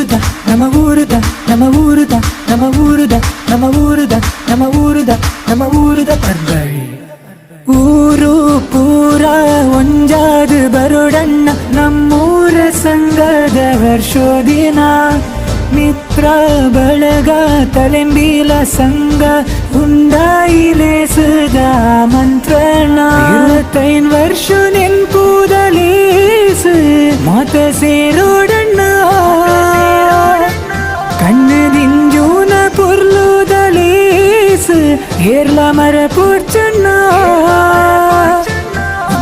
ಊರುದ ನಮ್ಮ ಊರುದ ನಮ್ಮ ಊರುದ ನಮ್ಮ ಊರುದ ನಮ್ಮ ಊರುದ ನಮ್ಮ ಊರುದ ನಮ್ಮ ಊರುದ ಪರ್ಬಳಿ ಊರು ಪೂರ ಒಂಜಾದು ಬರುಡಣ್ಣ ನಮ್ಮೂರ ಸಂಘದ ವರ್ಷೋದಿನ ಮಿತ್ರ ಬಳಗ ತಲೆಂಬೀಲ ಸಂಘ ಉಂಡಾಯಿಲೇಸದ ಮಂತ್ರಣ 25 ವರ್ಷ ನೆನ್ಪುದಲೇಸು ಮಾತ ಸೇರೋಡಣ್ಣ ಕಣ್ಣದಿಂಜೂನ ಪುರ್ಲುದಲೇಸು ಏರ್ಲ ಮರ ಪೂರ್ಚಣ್ಣ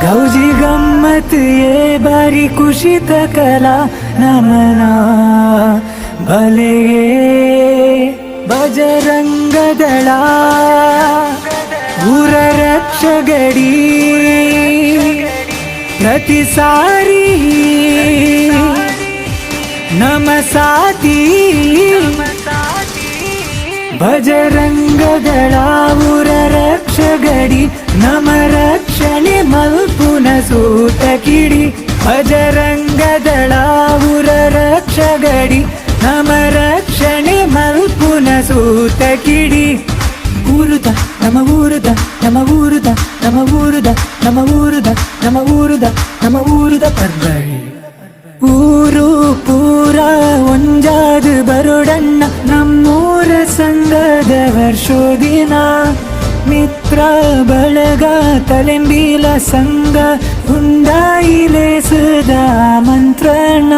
ಗೌಜಿ ಗಮ್ಮತ್ ಏ ಬಾರಿ ಖುಷಿತ ಕಲಾ ನಮನ ಬಲೆಗೆ ಬಜರಂಗದಳ ಊರ ರಕ್ಷಗಡಿ ಪ್ರತಿ ಸಾರಿ ನಮ ಸಾತಿ ಬಜರಂಗದಳ ಊರ ರಕ್ಷಗಡಿ ನಮ ರಕ್ಷಣೆ ಮಲ್ಪುನ ಸೂತ ಕಿಡಿ ಬಜರಂಗದಳ ಊರ ರಕ್ಷಗಡಿ ನಮ ರಕ್ಷಣೆ ಮಲ್ಪುನ ಸೂತ ಕಿಡಿ ಊರುದ ನಮ್ಮ ಊರುದ ನಮ್ಮ ಊರುದ ನಮ್ಮ ಊರುದ ನಮ್ಮ ಊರುದ ನಮ್ಮ ಊರುದ ನಮ್ಮ ಊರುದ ಪರ್ಬಳಿ ಊರು ಪೂರ ಒಂಜಾದು ಬರುಡಣ್ಣ ನಮ್ಮೂರ ಸಂಘದ ವರ್ಷೋದಿನ ಮಿತ್ರ ಬಳಗ ತಲೆಂಬೀಲ ಸಂಘ ಉಂಡಾಯಿಲೇಸದ ಮಂತ್ರಣ